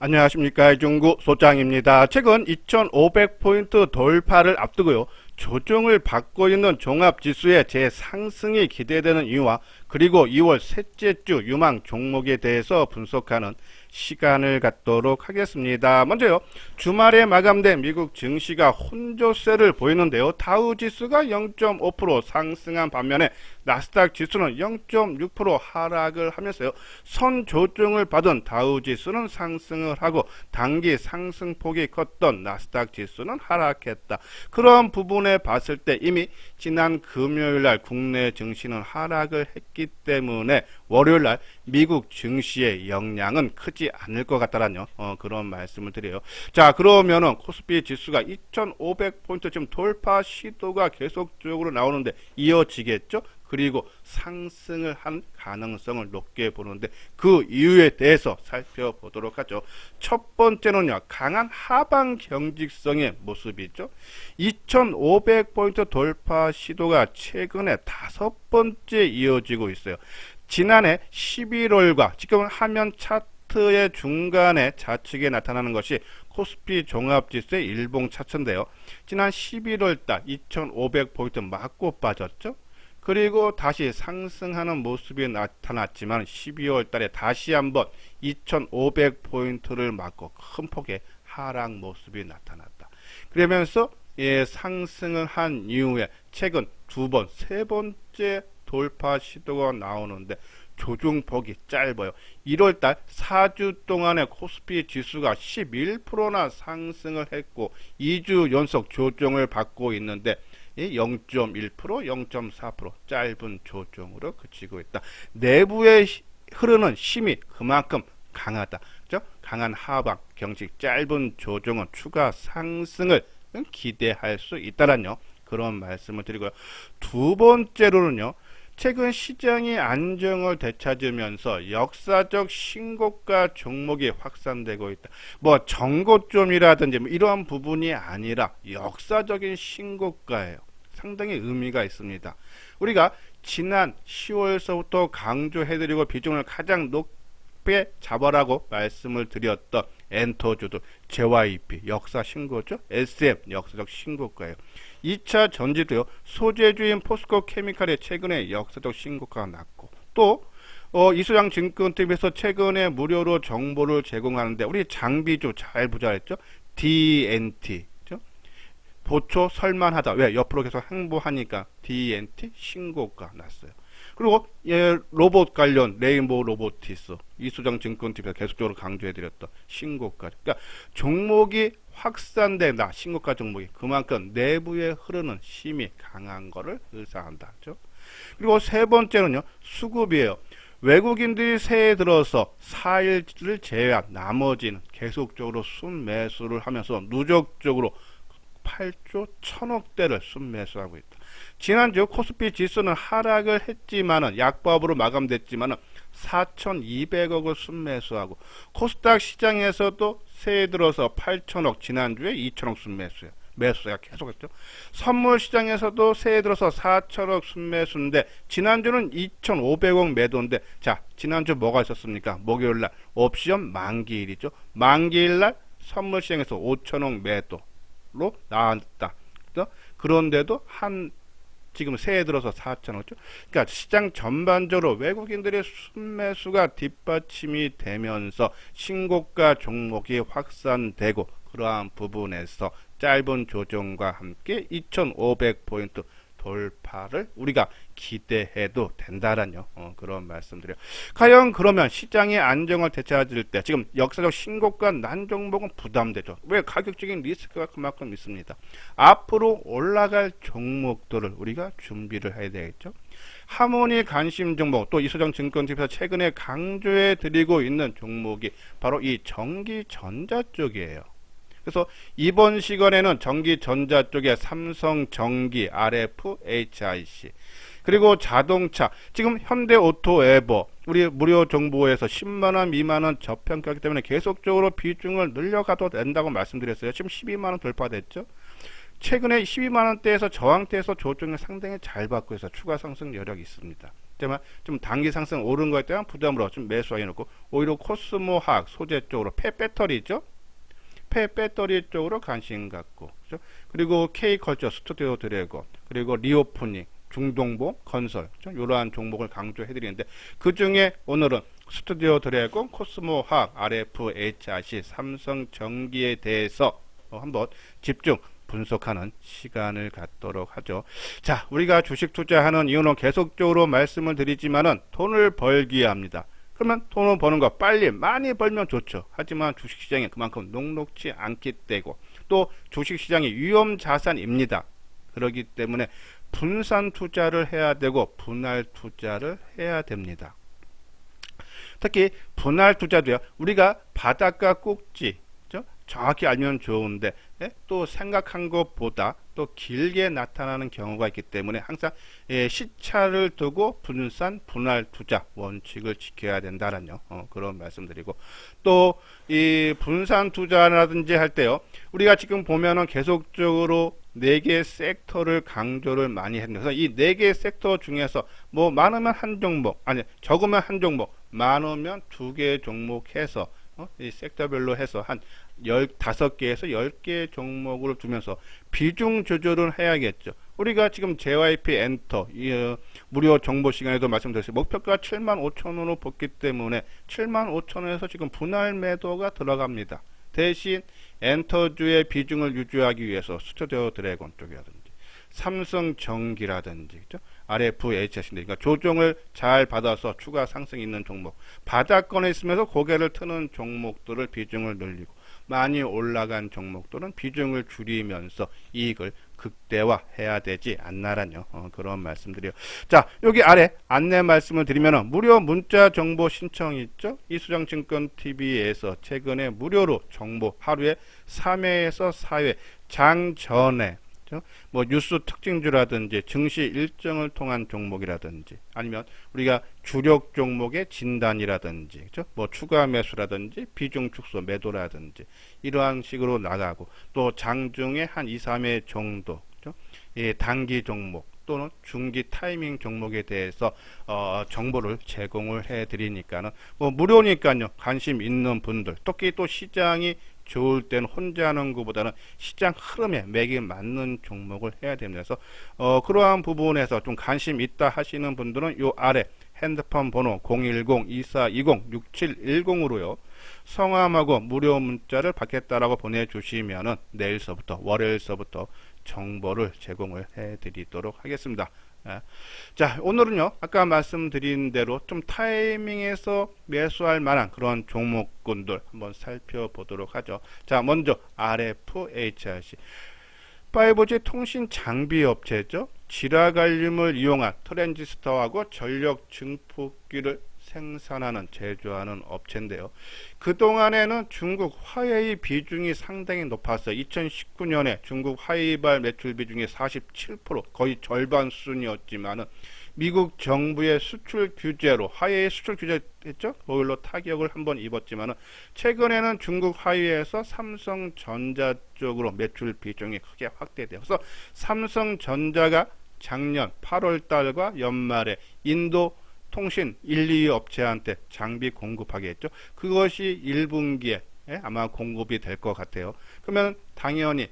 안녕하십니까. 이중구 소장입니다. 최근 2500포인트 돌파를 앞두고요. 조정을 받고 있는 종합지수의 재상승이 기대되는 이유와 그리고 2월 셋째 주 유망 종목에 대해서 분석하는 시간을 갖도록 하겠습니다. 먼저요. 주말에 마감된 미국 증시가 혼조세를 보이는데요. 다우지수가 0.5% 상승한 반면에 나스닥 지수는 0.6% 하락을 하면서요. 선조정을 받은 다우지수는 상승을 하고 단기 상승폭이 컸던 나스닥 지수는 하락했다. 그런 부분에 봤을 때 이미 지난 금요일날 국내 증시는 하락을 했기 때문에 월요일날 미국 증시의 영향은 크지 않을 것 같다라는 그런 말씀을 드려요. 자, 그러면은 코스피 지수가 2500포인트 지금 돌파 시도가 계속적으로 나오는데 이어지겠죠? 그리고 상승을 한 가능성을 높게 보는데 그 이유에 대해서 살펴보도록 하죠. 첫 번째는요, 강한 하방 경직성의 모습이죠. 2500포인트 돌파 시도가 최근에 5번째 이어지고 있어요. 지난해 11월과 지금 화면 차트의 중간에 좌측에 나타나는 것이 코스피 종합지수의 일봉 차트인데요. 지난 11월달 2500포인트 맞고 빠졌죠. 그리고 다시 상승하는 모습이 나타났지만 12월 달에 다시 한번 2500포인트를 맞고 큰 폭의 하락 모습이 나타났다. 그러면서 상승을 한 이후에 최근 두 번, 세 번째 돌파 시도가 나오는데 조정폭이 짧아요. 1월달 4주 동안에 코스피 지수가 11%나 상승을 했고 2주 연속 조정을 받고 있는데 0.1%, 0.4% 짧은 조정으로 그치고 있다. 내부에 흐르는 힘이 그만큼 강하다. 그죠? 강한 하방, 경직, 짧은 조정은 추가 상승을 기대할 수 있다라는 그런 말씀을 드리고요. 두 번째로는요. 최근 시장이 안정을 되찾으면서 역사적 신고가 종목이 확산되고 있다. 뭐 정고점이라든지 이러한 부분이 아니라 역사적인 신고가예요. 상당히 의미가 있습니다. 우리가 지난 10월서부터 강조해드리고 비중을 가장 높게 잡아라고 말씀을 드렸던 엔터주도 JYP 역사 신고죠. SM 역사적 신고가예요. 2차 전지도요. 소재주인 포스코 케미칼의 최근에 역사적 신고가가 났고 또 이수장 증권TV에서 최근에 무료로 정보를 제공하는데 우리 장비주 잘 보자 했죠. DNT 보초 설만하다. 왜? 옆으로 계속 행보하니까 DNT 신고가 났어요. 그리고 로봇 관련 레인보우 로보티스 이수정 증권TV에서 계속적으로 강조해드렸던 신고가. 그러니까 종목이 확산된다. 신고가 종목이 그만큼 내부에 흐르는 힘이 강한 거를 의사한다. 그렇죠? 그리고 세 번째는요. 수급이에요. 외국인들이 새해 들어서 4일을 제외한 나머지는 계속적으로 순매수를 하면서 누적적으로 8조 1000억대를 순매수하고 있다. 지난주 코스피 지수는 하락을 했지만은 약보합으로 마감됐지만은 4200억을 순매수하고 코스닥 시장에서도 새해 들어서 8000억 지난주에 2000억 순매수예요. 매수가 계속했죠. 선물 시장에서도 새해 들어서 4000억 순매수인데 지난주는 2500억 매도인데 자 지난주 뭐가 있었습니까? 목요일날 옵션 만기일이죠. 만기일날 선물 시장에서 5000억 매도로 나왔다. 그런데도 지금 새해 들어서 4천억죠. 그러니까 시장 전반적으로 외국인들의 순매수가 뒷받침이 되면서 신고가 종목이 확산되고 그러한 부분에서 짧은 조정과 함께 2500포인트 돌파를 우리가 기대해도 된다라는 그런 말씀드려요. 과연 그러면 시장의 안정을 되찾을 때 지금 역사적 신고가 난 종목은 부담되죠. 왜? 가격적인 리스크가 그만큼 있습니다. 앞으로 올라갈 종목들을 우리가 준비를 해야 되겠죠. 하모니 관심 종목 또 이수정 증권TV에서 최근에 강조해 드리고 있는 종목이 바로 이 전기전자 쪽이에요. 그래서 이번 시간에는 전기전자 쪽에 삼성전기, RF, HIC 그리고 자동차 지금 현대오토에버 우리 무료 정보에서 10만원 미만은 저평가하기 때문에 계속적으로 비중을 늘려가도 된다고 말씀드렸어요. 지금 12만원 돌파됐죠. 최근에 12만원대에서 저항대에서 조정을 상당히 잘 받고 있어 추가 상승 여력이 있습니다. 하지만 좀 단기 상승 오른 거에 대한 부담으로 좀 매수하게 놓고 오히려 코스모학 소재 쪽으로 폐배터리 있죠? 폐배터리 쪽으로 관심 갖고, 그죠? 그리고 K컬처, 스튜디오 드래곤, 그리고 리오프닝, 중동보, 건설, 그죠? 이러한 종목을 강조해 드리는데 그 중에 오늘은 스튜디오 드래곤, 코스모학, RFHRC, 삼성전기에 대해서 한번 집중 분석하는 시간을 갖도록 하죠. 자, 우리가 주식 투자하는 이유는 계속적으로 말씀을 드리지만은 돈을 벌기 합니다. 그러면 돈을 버는 거 빨리 많이 벌면 좋죠. 하지만 주식시장이 그만큼 녹록지 않기 때고 또 주식시장이 위험자산입니다. 그렇기 때문에 분산 투자를 해야 되고 분할 투자를 해야 됩니다. 특히 분할 투자도요. 우리가 바닷가 꼭지 정확히 알면 좋은데 또 생각한 것보다 또 길게 나타나는 경우가 있기 때문에 항상 시차를 두고 분산 분할 투자 원칙을 지켜야 된다는 그런 말씀드리고 또 이 분산 투자라든지 할 때요 우리가 지금 보면은 계속적으로 4개 섹터를 강조를 많이 했는데 그래서 이 4개 섹터 중에서 뭐 많으면 한 종목 아니 적으면 한 종목 많으면 2개 종목 해서 이 섹터별로 해서 한 15개에서 10개 종목을 두면서 비중 조절을 해야겠죠. 우리가 지금 JYP 엔터 무료 정보 시간에도 말씀드렸어요. 목표가 75,000원으로 뽑기 때문에 75,000원에서 지금 분할 매도가 들어갑니다. 대신 엔터주의 비중을 유지하기 위해서 스튜디오 드래곤 쪽이라든지 삼성전기라든지 그죠? RFHS인데 그러니까 조정을 잘 받아서 추가 상승이 있는 종목 바닥권에 있으면서 고개를 트는 종목들을 비중을 늘리고 많이 올라간 종목들은 비중을 줄이면서 이익을 극대화해야 되지 않나라뇨. 그런 말씀드려요. 자, 여기 아래 안내 말씀을 드리면 무료 문자 정보 신청 있죠? 이수장증권TV에서 최근에 무료로 정보 하루에 3회에서 4회 장전에 뭐 뉴스 특징주라든지 증시 일정을 통한 종목이라든지 아니면 우리가 주력 종목의 진단이라든지 그죠? 뭐 추가 매수라든지 비중 축소 매도라든지 이러한 식으로 나가고 또 장중에 한 2, 3회 정도 그죠? 예, 단기 종목 또는 중기 타이밍 종목에 대해서 정보를 제공을 해 드리니까는 뭐 무료니까요. 관심 있는 분들 특히 또 시장이 좋을 때는 혼자 하는 것보다는 시장 흐름에 맥이 맞는 종목을 해야 됩니다. 그래서 그러한 부분에서 좀 관심 있다 하시는 분들은 요 아래 핸드폰 번호 010-2420-6710으로요. 성함하고 무료 문자를 받겠다라고 보내주시면은 내일서부터 월요일서부터 정보를 제공을 해드리도록 하겠습니다. 자, 오늘은요 아까 말씀드린 대로 좀 타이밍에서 매수할 만한 그런 종목군들 한번 살펴보도록 하죠. 자, 먼저 RFHRC 5G 통신 장비 업체죠. 지라갈륨을 이용한 트랜지스터하고 전력 증폭기를 생산하는 제조하는 업체인데요. 그동안에는 중국 화웨이 비중이 상당히 높았어요. 2019년에 중국 화웨이발 매출 비중이 47% 거의 절반 수준이었지만은 미국 정부의 수출 규제로 화웨이 수출 규제했죠. 거기로 타격을 한번 입었지만은 최근에는 중국 화웨이에서 삼성전자 쪽으로 매출 비중이 크게 확대돼요. 그래서 삼성전자가 작년 8월 달과 연말에 인도 통신 1, 2위 업체한테 장비 공급하겠죠. 그것이 1분기에 아마 공급이 될 것 같아요. 그러면 당연히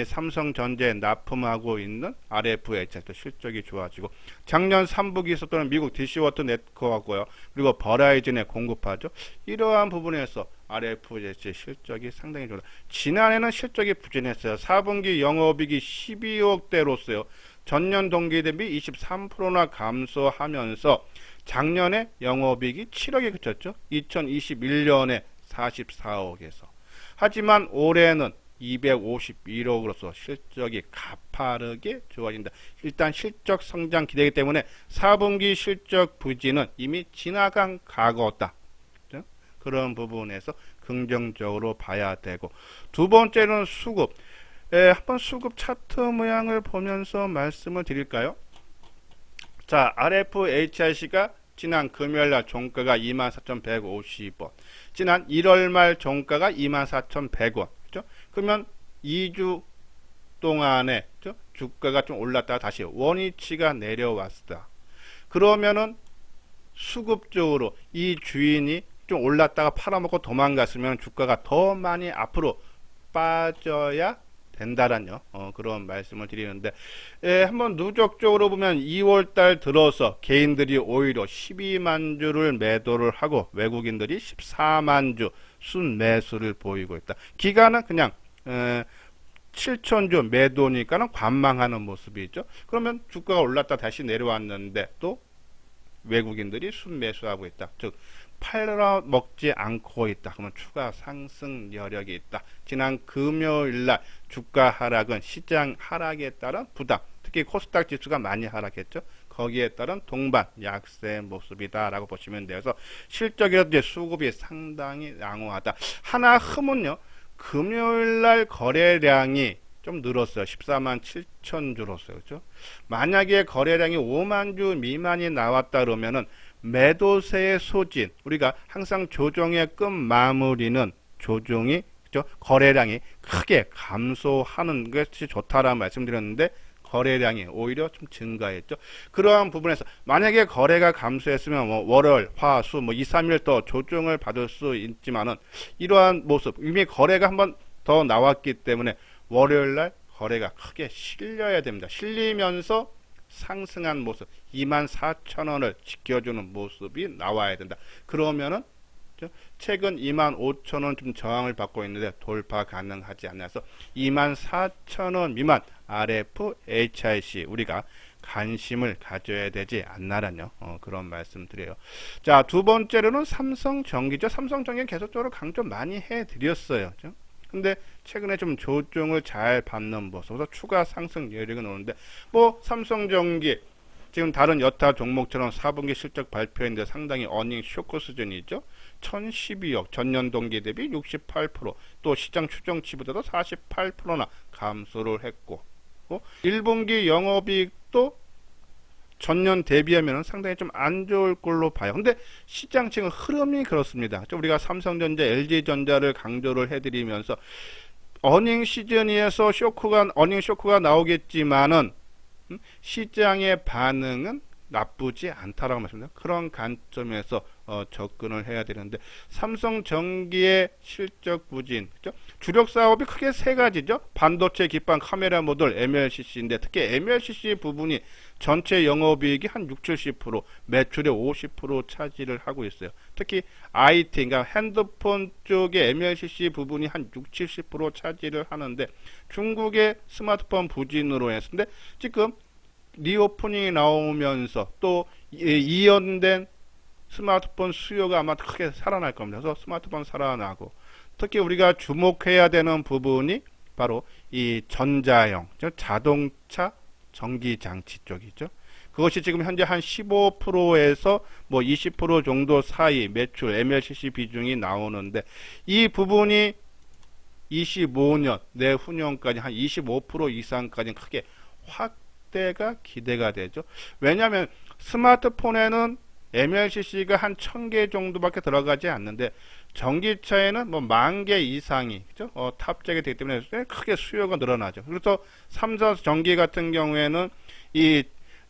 삼성전자에 납품하고 있는 RFH도 실적이 좋아지고 작년 3분기 있었던 미국 DC워터 네트워크하고요. 그리고 버라이즌에 공급하죠. 이러한 부분에서 RFH 실적이 상당히 좋다. 지난해는 실적이 부진했어요. 4분기 영업이익이 12억대로서요. 전년 동기 대비 23%나 감소하면서 작년에 영업이익이 7억에 그쳤죠. 2021년에 44억에서. 하지만 올해는 251억으로서 실적이 가파르게 좋아진다. 일단 실적 성장 기대이기 때문에 4분기 실적 부진은 이미 지나간 과거다. 그런 부분에서 긍정적으로 봐야 되고 두 번째는 수급. 한번 수급 차트 모양을 보면서 말씀을 드릴까요? 자, RFHRC가 지난 금요일날 종가가 24,150원, 지난 1월 말 종가가 24,100원. 그죠? 그러면 2주 동안에 주가가 좀 올랐다가 다시 원위치가 내려왔다. 그러면은 수급적으로 이 주인이 좀 올랐다가 팔아먹고 도망갔으면 주가가 더 많이 앞으로 빠져야 된다라는 그런 말씀을 드리는데, 한번 누적적으로 보면 2월달 들어서 개인들이 오히려 12만 주를 매도를 하고 외국인들이 14만 주 순매수를 보이고 있다. 기간은 그냥 7,000주 매도니까는 관망하는 모습이 있죠. 그러면 주가가 올랐다 다시 내려왔는데 또 외국인들이 순매수하고 있다. 즉 팔아 먹지 않고 있다. 그러면 추가 상승 여력이 있다. 지난 금요일날 주가 하락은 시장 하락에 따른 부담, 특히 코스닥 지수가 많이 하락했죠. 거기에 따른 동반 약세 모습이다라고 보시면 돼서 실적에서 이제 수급이 상당히 양호하다. 하나 흠은요, 금요일날 거래량이 좀 늘었어요. 14만 7천 주로서요. 그렇죠? 만약에 거래량이 5만 주 미만이 나왔다 그러면은 매도세의 소진, 우리가 항상 조정의 끝 마무리는 조정이, 그죠? 거래량이 크게 감소하는 것이 좋다라는 말씀드렸는데 거래량이 오히려 좀 증가했죠. 그러한 부분에서 만약에 거래가 감소했으면 월요일, 화, 수 2, 3일 더 조정을 받을 수 있지만은 이러한 모습, 이미 거래가 한번 더 나왔기 때문에 월요일날 거래가 크게 실려야 됩니다. 실리면서 상승한 모습 24,000원을 지켜주는 모습이 나와야 된다. 그러면은 최근 25,000원 좀 저항을 받고 있는데 돌파 가능하지 않아서 24,000원 미만 RF, HIC 우리가 관심을 가져야 되지 않나라는 그런 말씀 드려요. 자, 두 번째로는 삼성전기죠. 삼성전기 계속적으로 강조 많이 해드렸어요. 근데 최근에 좀 조정을 잘 받는 모습, 그래서 추가 상승 여력이 오는데 삼성전기 지금 다른 여타 종목처럼 4분기 실적 발표인데 상당히 어닝 쇼크 수준이죠. 1012억 전년 동기 대비 68%, 또 시장 추정치보다도 48%나 감소를 했고, 1분기 영업이익도 전년 대비하면 상당히 좀 안 좋을 걸로 봐요. 근데 시장 지금 흐름이 그렇습니다. 우리가 삼성전자, LG전자를 강조를 해드리면서 어닝 시즌에서 어닝 쇼크가 나오겠지만은 시장의 반응은 나쁘지 않다라고 말씀드립니다. 그런 관점에서 접근을 해야 되는데 삼성전기의 실적 부진, 그죠? 주력 사업이 크게 세 가지죠. 반도체 기반 카메라 모듈 MLCC인데 특히 MLCC 부분이 전체 영업이익이 한 60-70%, 매출의 50% 차지를 하고 있어요. 특히 IT, 그러니까 핸드폰 쪽의 MLCC 부분이 한 60-70% 차지를 하는데 중국의 스마트폰 부진으로 했는데 지금 리오프닝이 나오면서 또 이연된 스마트폰 수요가 아마 크게 살아날 겁니다. 그래서 스마트폰 살아나고 특히 우리가 주목해야 되는 부분이 바로 이 전자형, 자동차 전기장치 쪽이죠. 그것이 지금 현재 한 15%에서 20% 정도 사이 매출 MLCC 비중이 나오는데 이 부분이 25년 내후년까지 한 25% 이상까지 크게 확대가 기대가 되죠. 왜냐하면 스마트폰에는 MLCC가 한 1000개 정도밖에 들어가지 않는데 전기차에는 10,000개 이상이 탑재가 되기 때문에 크게 수요가 늘어나죠. 그래서 삼성전기 같은 경우에는 이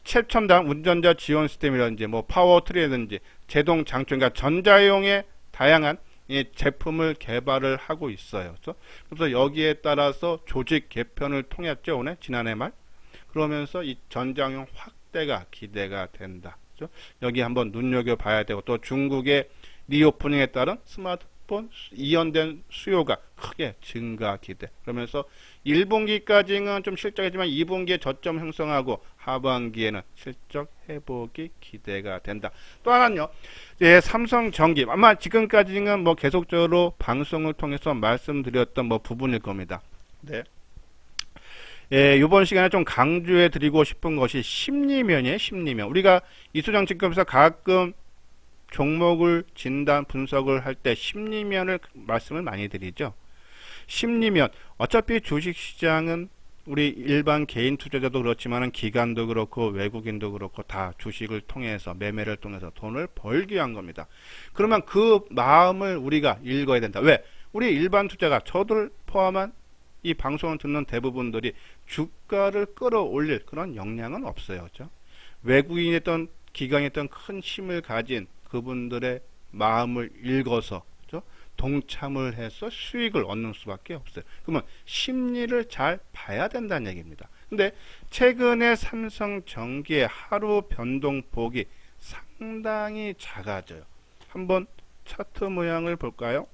최첨단 운전자 지원 시스템이라든지 파워트리라든지 제동 장치, 그러니까 전자용의 다양한 이 제품을 개발을 하고 있어요. 그래서 여기에 따라서 조직 개편을 통했죠. 오늘 지난해 말. 그러면서 이 전장용 확대가 기대가 된다. 여기 한번 눈여겨봐야 되고 또 중국의 리오프닝에 따른 스마트폰 이연된 수요가 크게 증가 기대. 그러면서 1분기까지는 좀 실적이지만 2분기에 저점 형성하고 하반기에는 실적 회복이 기대가 된다. 또 하나는요, 삼성전기 아마 지금까지는 계속적으로 방송을 통해서 말씀드렸던 부분일 겁니다. 네. 이번 시간에 좀 강조해 드리고 싶은 것이 심리면이에요. 심리면. 우리가 이수장증권에서 가끔 종목을 진단 분석을 할 때 심리면을 말씀을 많이 드리죠. 심리면, 어차피 주식시장은 우리 일반 개인 투자자도 그렇지만 기관도 그렇고 외국인도 그렇고 다 주식을 통해서 매매를 통해서 돈을 벌기 위한 겁니다. 그러면 그 마음을 우리가 읽어야 된다. 왜? 우리 일반 투자가 저를 포함한 이 방송을 듣는 대부분들이 주가를 끌어올릴 그런 역량은 없어요. 그죠? 외국인이었던 기관이었던 큰 힘을 가진 그분들의 마음을 읽어서, 그죠? 동참을 해서 수익을 얻는 수밖에 없어요. 그러면 심리를 잘 봐야 된다는 얘기입니다. 근데 최근에 삼성전기의 하루 변동폭이 상당히 작아져요. 한번 차트 모양을 볼까요?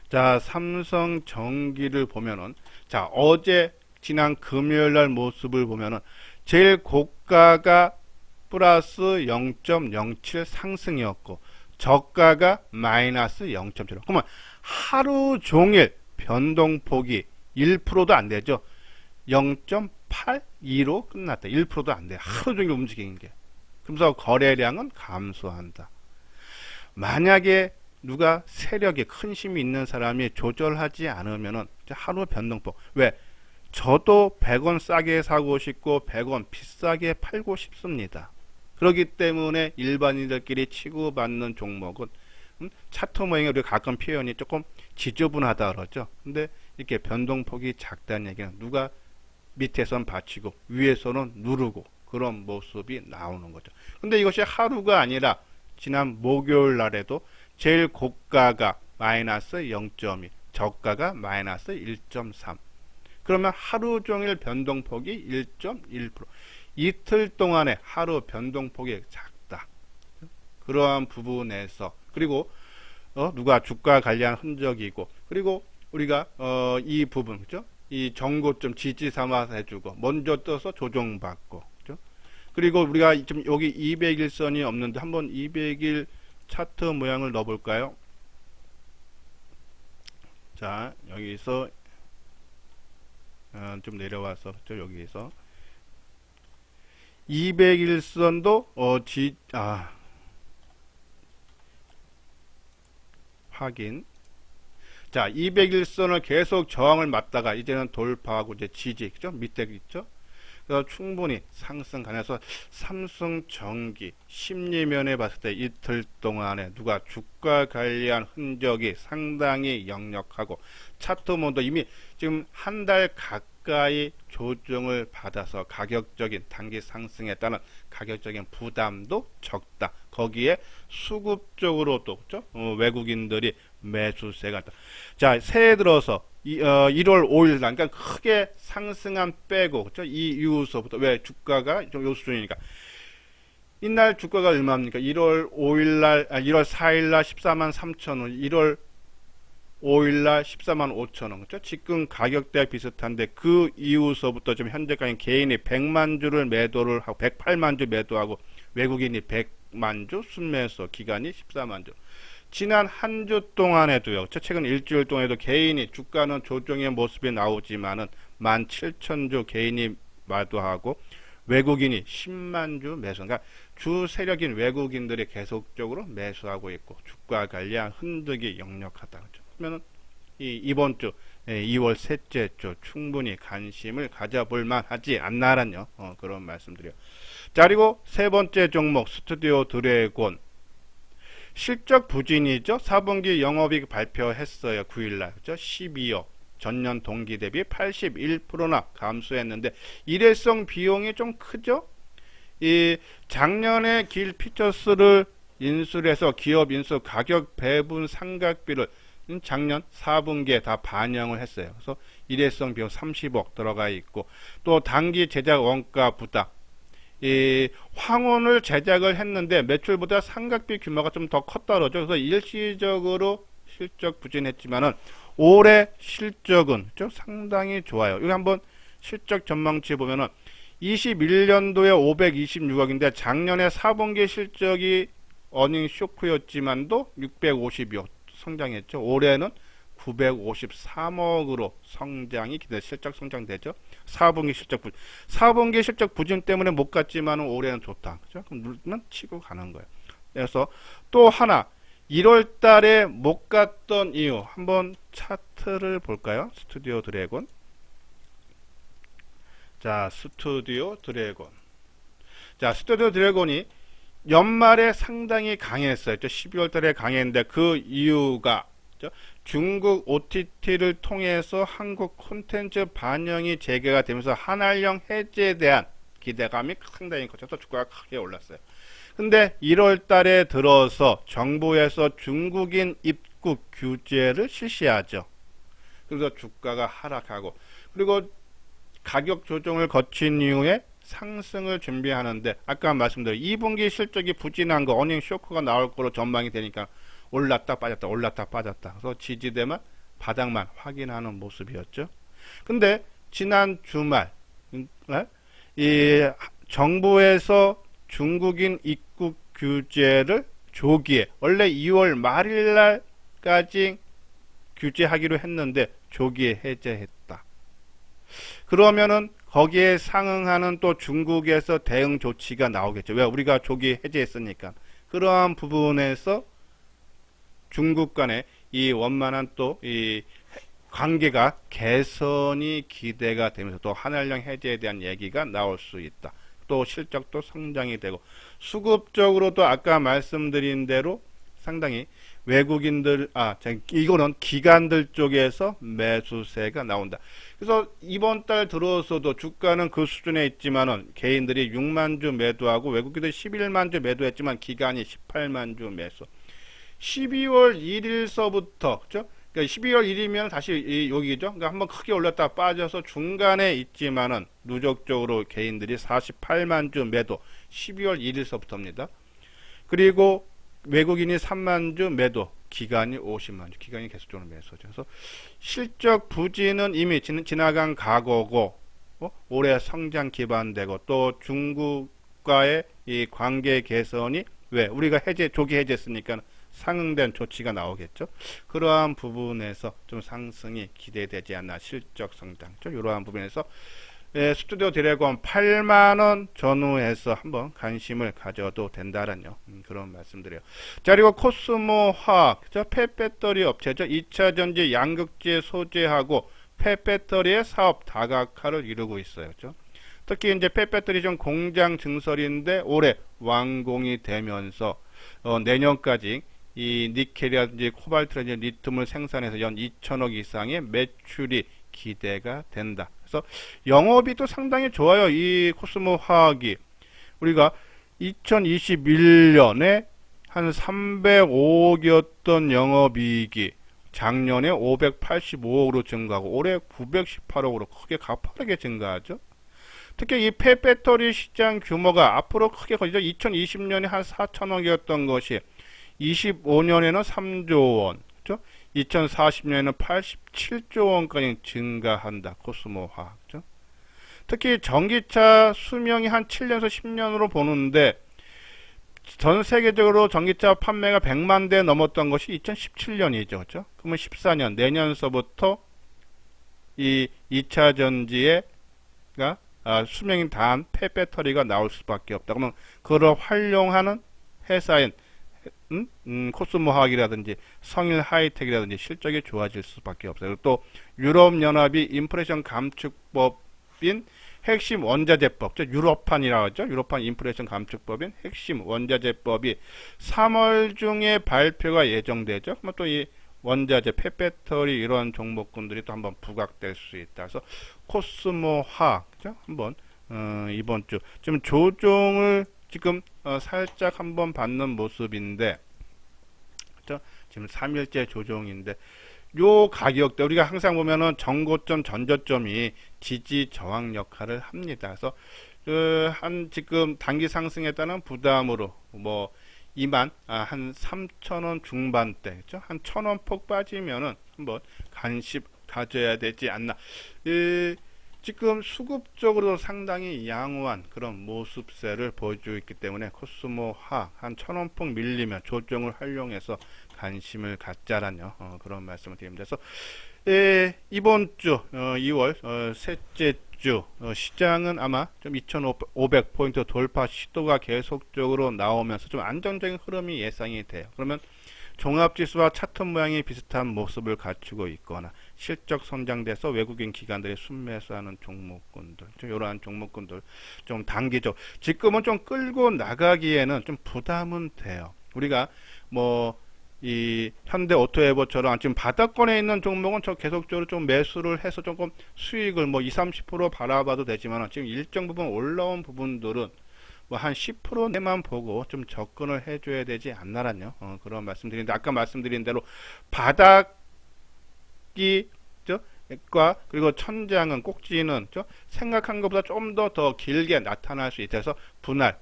자, 삼성전기를 보면은, 자, 어제 지난 금요일 날 모습을 보면은 제일 고가가 플러스 0.07 상승이었고 저가가 마이너스 0.7. 그러면 하루 종일 변동폭이 1%도 안 되죠. 0.82로 끝났다. 1%도 안 돼. 하루 종일 움직이는 게. 그러면서 거래량은 감소한다. 만약에 누가 세력이 큰 힘이 있는 사람이 조절하지 않으면은 하루 변동폭. 왜? 저도 100원 싸게 사고 싶고 100원 비싸게 팔고 싶습니다. 그렇기 때문에 일반인들끼리 치고받는 종목은 차트 모양이 우리가 가끔 표현이 조금 지저분하다 그러죠. 근데 이렇게 변동폭이 작다는 얘기는 누가 밑에선 받치고 위에서는 누르고 그런 모습이 나오는 거죠. 근데 이것이 하루가 아니라 지난 목요일 날에도 제일 고가가 마이너스 0.2, 저가가 마이너스 1.3. 그러면 하루 종일 변동폭이 1.1%. 이틀 동안에 하루 변동폭이 작다. 그러한 부분에서 그리고 누가 주가 관리한 흔적이고 그리고 우리가 이 부분 그죠? 이 정고점 지지 삼아서 해주고 먼저 떠서 조정받고 그죠? 그리고 우리가 지금 여기 200일선이 없는데 한번 200일 차트 모양을 넣어볼까요? 자 여기서 좀 내려와서 여기에서 200일선도 확인. 자 200일선을 계속 저항을 맞다가 이제는 돌파하고 이제 지지 그죠? 밑에 있죠? 그래서 충분히 상승 가능해서 삼성전기 심리면에 봤을 때 이틀 동안에 누가 주가 관리한 흔적이 상당히 역력하고 차트모도 이미 지금 한 달 가까이 조정을 받아서 가격적인 단기 상승에 따른 가격적인 부담도 적다. 거기에 수급적으로도 그렇죠? 외국인들이 매수세가 있다. 자, 새해 들어서 1월 5일 날 그러니까 크게 상승한 빼고 그렇죠? 이 이후서부터 왜 주가가 좀 요 수준이니까 이날 주가가 얼마입니까? 1월 5일 날 1월 4일 날 14만 3천 원, 1월 5일 날 14만 5천 원. 그렇죠? 지금 가격대와 비슷한데 그 이후서부터 좀 현재까지 개인이 100만 주를 매도를 하고 108만 주 매도하고 외국인이 100만 주 순매수 기간이 14만 주. 지난 한 주 동안에도요. 최근 일주일 동안에도 개인이 주가는 조정의 모습이 나오지만은 17,000주 개인이 매도하고 외국인이 10만 주 매수. 그러니까 주 세력인 외국인들이 계속적으로 매수하고 있고 주가 관리한 흔적이 역력하다. 그렇죠? 그러면 이번 주 2월 셋째 주 충분히 관심을 가져볼 만하지 않나라는 그런 말씀드려요. 자 그리고 세 번째 종목 스튜디오 드래곤 실적 부진이죠. 4분기 영업이익 발표했어요. 9일날 그죠? 12억 전년 동기 대비 81%나 감소했는데 일회성 비용이 좀 크죠. 이 작년에 길 피처스를 인수해서 기업 인수 가격 배분 상각비를 작년 4분기에 다 반영을 했어요. 그래서 일회성 비용 30억 들어가 있고 또 단기 제작 원가 부담 이 황혼을 제작을 했는데 매출보다 상각비 규모가 좀 더 컸다 그러죠. 그래서 일시적으로 실적 부진했지만은 올해 실적은 상당히 좋아요. 여기 한번 실적 전망치 보면은 21년도에 526억인데 작년에 4분기 실적이 어닝 쇼크였지만도 652억 성장했죠. 올해는 953억으로 성장이 실적 성장되죠. 4분기 실적 부진. 4분기 실적 부진 때문에 못 갔지만 올해는 좋다. 그죠? 그럼 누르면 치고 가는 거예요. 그래서 또 하나 1월 달에 못 갔던 이유 한번 차트를 볼까요? 스튜디오 드래곤. 자, 스튜디오 드래곤. 자, 스튜디오 드래곤이 연말에 상당히 강했어요. 12월 달에 강했는데 그 이유가 중국 OTT를 통해서 한국 콘텐츠 반영이 재개가 되면서 한알령 해제에 대한 기대감이 상당히 커져서 주가가 크게 올랐어요. 근데 1월 달에 들어서 정부에서 중국인 입국 규제를 실시하죠. 그래서 주가가 하락하고, 그리고 가격 조정을 거친 이후에 상승을 준비하는데, 아까 말씀드린 2분기 실적이 부진한 거, 어닝 쇼크가 나올 거로 전망이 되니까 올랐다 빠졌다 올랐다 빠졌다, 그래서 지지대만 바닥만 확인하는 모습이었죠. 근데 지난 주말 이 정부에서 중국인 입국 규제를 조기에, 원래 2월 말일날까지 규제하기로 했는데 조기에 해제했다. 그러면은 거기에 상응하는 또 중국에서 대응 조치가 나오겠죠. 왜? 우리가 조기 해제했으니까. 그러한 부분에서 중국 간의 이 원만한 또 이 관계가 개선이 기대가 되면서 또 한알령 해제에 대한 얘기가 나올 수 있다. 또 실적도 성장이 되고, 수급적으로도 아까 말씀드린 대로 상당히 외국인들, 이거는 기관들 쪽에서 매수세가 나온다. 그래서 이번 달 들어서도 주가는 그 수준에 있지만은 개인들이 6만 주 매도하고 외국인들이 11만 주 매도했지만 기관이 18만 주 매수. 12월 1일서부터, 그죠? 그러니까 12월 1일이면 다시 여기죠. 그러니까 한번 크게 올랐다 빠져서 중간에 있지만은 누적적으로 개인들이 48만 주 매도. 12월 1일서부터입니다. 그리고 외국인이 3만 주 매도, 기관이 50만 주, 기관이 계속적으로 매수죠. 그래서 실적 부진은 이미 지나간 과거고, 올해 성장 기반되고, 또 중국과의 이 관계 개선이, 왜? 우리가 조기 해제했으니까 상응된 조치가 나오겠죠. 그러한 부분에서 좀 상승이 기대되지 않나, 실적 성장, 이러한 부분에서 스튜디오 드래곤 8만원 전후해서 한번 관심을 가져도 된다라는 그런 말씀드려요. 자, 그리고 코스모 화학, 폐배터리 업체죠. 2차전지 양극재 소재하고 폐배터리의 사업 다각화를 이루고 있어요. 그렇죠? 특히 이제 폐배터리 좀 공장 증설인데 올해 완공이 되면서 내년까지 이 니켈이라든지 코발트라든지 리튬을 생산해서 연 2천억 이상의 매출이 기대가 된다. 그래서 영업이 또 상당히 좋아요. 이 코스모 화학이 우리가 2021년에 한 305억이었던 영업이익이 작년에 585억으로 증가하고 올해 918억으로 크게 가파르게 증가하죠. 특히 이 폐배터리 시장 규모가 앞으로 크게 커지죠. 2020년에 한 4천억이었던 것이 25년에는 3조 원, 그렇죠? 2040년에는 87조 원까지 증가한다. 코스모 화학. 그렇죠? 특히 전기차 수명이 한 7년에서 10년으로 보는데 전 세계적으로 전기차 판매가 100만 대 넘었던 것이 2017년이죠. 그렇죠? 그러면 14년, 내년서부터 이 2차 전지가 수명이 다한 폐배터리가 나올 수밖에 없다. 그러면 그걸 활용하는 회사인 코스모 화학이라든지 성일 하이텍이라든지 실적이 좋아질 수밖에 없어요. 또 유럽연합이 인플레이션 감축법인 핵심 원자재법, 유로판이라고 하죠. 유로판 인플레이션 감축법인 핵심 원자재법이 3월 중에 발표가 예정되죠. 그러면 또 이 원자재, 폐배터리 이런 종목군들이 또 한번 부각될 수 있다. 그래서 코스모 화학, 그죠? 한번 이번 주 지금 조정을 지금 살짝 한번 받는 모습인데, 그죠? 지금 3일째 조정인데 요 가격대 우리가 항상 보면은 전고점, 전저점이 지지 저항 역할을 합니다. 그래서 한 지금 단기 상승에 따른 부담으로 뭐 2만 한 3천원 중반대, 그죠? 한 1,000원 폭 빠지면은 한번 관심 가져야 되지 않나. 지금 수급적으로 상당히 양호한 그런 모습세를 보여주고 있기 때문에 코스모 화학 한 1,000원 폭 밀리면 조정을 활용해서 관심을 갖자라는 그런 말씀을 드립니다. 그래서 이번 주 2월 셋째 주 시장은 아마 좀 2,500포인트 돌파 시도가 계속적으로 나오면서 좀 안정적인 흐름이 예상이 돼요. 그러면 종합지수와 차트 모양이 비슷한 모습을 갖추고 있거나 실적 성장돼서 외국인 기관들이 순매수하는 종목군들, 이러한 종목군들 좀 단기적 지금은 좀 끌고 나가기에는 좀 부담은 돼요. 우리가 뭐 이 현대오토에버처럼 지금 바닥권에 있는 종목은 저 계속적으로 좀 매수를 해서 조금 수익을 뭐 20, 30% 바라봐도 되지만 지금 일정 부분 올라온 부분들은 뭐 한 10% 내만 보고 좀 접근을 해줘야 되지 않나라뇨. 그런 말씀드리는데 아까 말씀드린 대로 바닥이 과 그리고 천장은 꼭지는 생각한 것보다 좀 더 길게 나타날 수 있어서 분할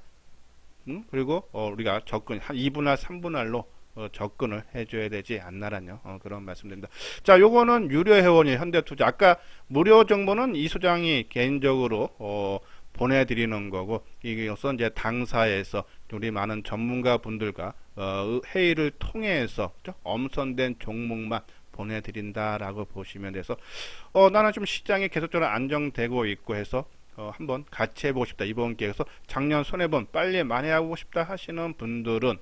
그리고 우리가 접근 한 2분할 3분할로 접근을 해줘야 되지 않나라뇨. 그런 말씀드립니다. 자, 요거는 유료 회원이 현대투자 아까 무료 정보는 이 소장이 개인적으로 보내드리는 거고 이것은 이제 당사에서 우리 많은 전문가 분들과 회의를 통해서 엄선된 종목만 보내드린다라고 보시면 돼서 나는 좀 시장이 계속적으로 안정되고 있고 해서 한번 같이 해보고 싶다. 이번 기회에서 작년 손해본 빨리 만회하고 싶다 하시는 분들은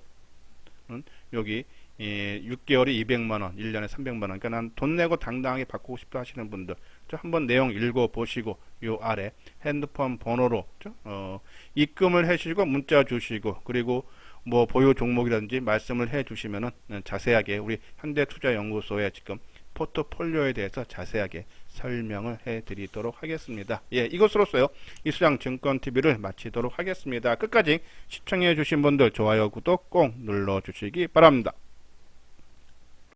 여기 6개월에 200만원, 1년에 300만원 그러니까 난 돈 내고 당당하게 바꾸고 싶다 하시는 분들 한번 내용 읽어보시고 요 아래 핸드폰 번호로 입금을 해주시고 문자 주시고 그리고 뭐 보유 종목이라든지 말씀을 해 주시면은 자세하게 우리 현대투자연구소에 지금 포트폴리오에 대해서 자세하게 설명을 해 드리도록 하겠습니다. 예, 이것으로써요 이수장증권TV를 마치도록 하겠습니다. 끝까지 시청해 주신 분들 좋아요 구독 꼭 눌러 주시기 바랍니다.